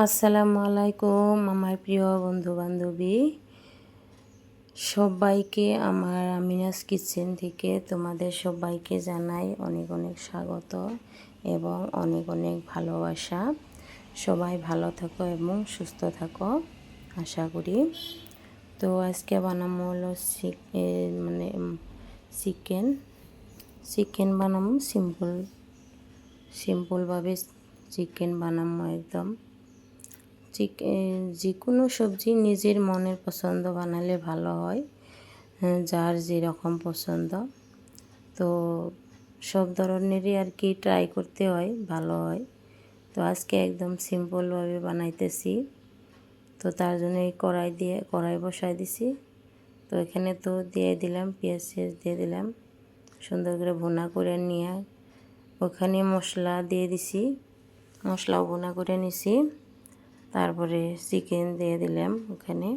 আসসালামু আলাইকুম আমার প্রিয় বন্ধু বান্ধবী সবাইকে আমার আমিনাস কিচেন থেকে তোমাদের সবাইকে জানাই অনেক অনেক স্বাগত এবং অনেক অনেক ভালোবাসা। সবাই ভালো থাকো এবং সুস্থ থাকো আশা করি। তো আজকে বানাবো হলো চিকেন বানাবো সিম্পলভাবে চিকেন বানাবো একদম। যে কোনো সবজি নিজের মনের পছন্দ বানালে ভালো হয়, যার যেরকম পছন্দ। তো সব ধরনেরই আর কি ট্রাই করতে হয়, ভালো হয়। তো আজকে একদম সিম্পলভাবে বানাইতেছি। তো তার জন্য এই কড়াই বসাই দিছি। তো এখানে তো দিয়ে দিলাম পেঁয়াজ দিয়ে দিলাম, সুন্দর করে ভুনা করে নিয়ে ওখানে মশলা দিয়ে দিছি, মশলাও ভুনা করে নিছি। তারপরে চিকেন দিয়ে দিলাম, ওখানে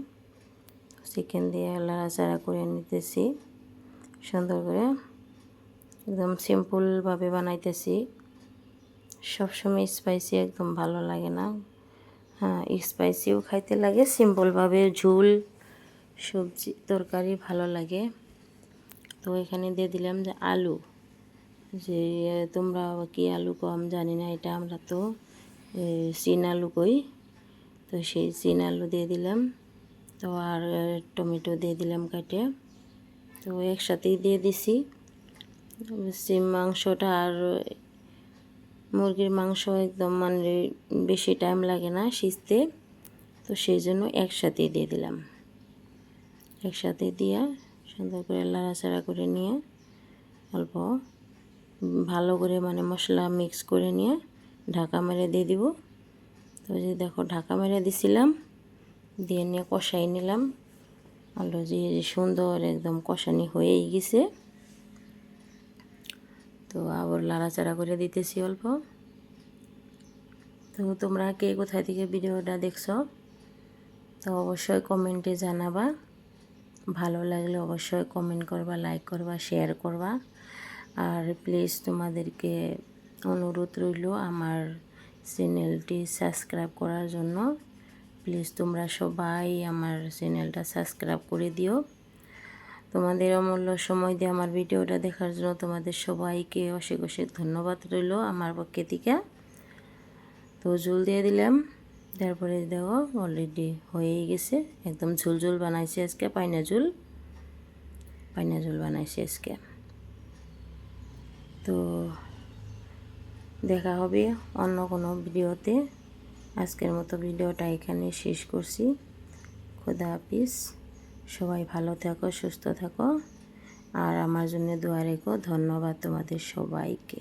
চিকেন দিয়ে নাড়াচাড়া করে নিতেছি সুন্দর করে। একদম সিম্পলভাবে বানাইতেছি। সবসময় স্পাইসি একদম ভালো লাগে না, হ্যাঁ স্পাইসিও খাইতে লাগে, সিম্পলভাবে ঝোল সবজি তরকারি ভালো লাগে। তো এখানে দিয়ে দিলাম যে আলু, যে তোমরা কি আলু কম জানি না, এটা আমরা তো চীন আলু কই। তো সেই চীন আলু দিয়ে দিলাম। তো আর টমেটো দিয়ে দিলাম কাটে। তো একসাথেই দিয়ে দিছি। সিম মাংসটা আর মুরগির মাংস একদম মানে বেশি টাইম লাগে না সিজতে, তো সেই জন্য একসাথেই দিয়ে দিলাম। একসাথে দিয়ে সুন্দর করে নাড়াচাড়া করে নিয়ে অল্প ভালো করে মানে মশলা মিক্স করে নিয়ে ঢাকা মেরে দিয়ে দিব। তো যে দেখো ঢাকা মেরে দিছিলাম, দিয়ে নিয়ে কষাই নিলাম। আলু যে সুন্দর একদম কষানি হয়েই গেছে। তো আবার নাড়াচাড়া করে দিতেছি অল্প। তো তোমরা কে কোথায় থেকে ভিডিওটা দেখছো তো অবশ্যই কমেন্টে জানাবা। ভালো লাগলে অবশ্যই কমেন্ট করবা, লাইক করবা, শেয়ার করবা। আর প্লিজ তোমাদেরকে অনুরোধ রইল আমার চ্যানেলটি সাবস্ক্রাইব করার জন্য। প্লিজ তোমরা সবাই আমার চ্যানেলটা সাবস্ক্রাইব করে দিও। তোমাদের অমূল্য সময় দিয়ে আমার ভিডিওটা দেখার জন্য তোমাদের সবাইকে অশেষ অশেষ ধন্যবাদ রইল আমার পক্ষে থেকে। তো ঝোল দিয়ে দিলাম, তারপরে দেখো অলরেডি হয়েই গেছে। একদম ঝোল বানাইছি আজকে, পাইনা ঝোল বানাইছি আজকে। তো দেখা হবে অন্য কোনো ভিডিওতে। আজকের মতো ভিডিওটা এখানে শেষ করছি। খোদা হাফিজ। সবাই ভালো থাকো, সুস্থ থাকো, আর আমার জন্য দোয়া রেখো। ধন্যবাদ তোমাদের সবাইকে।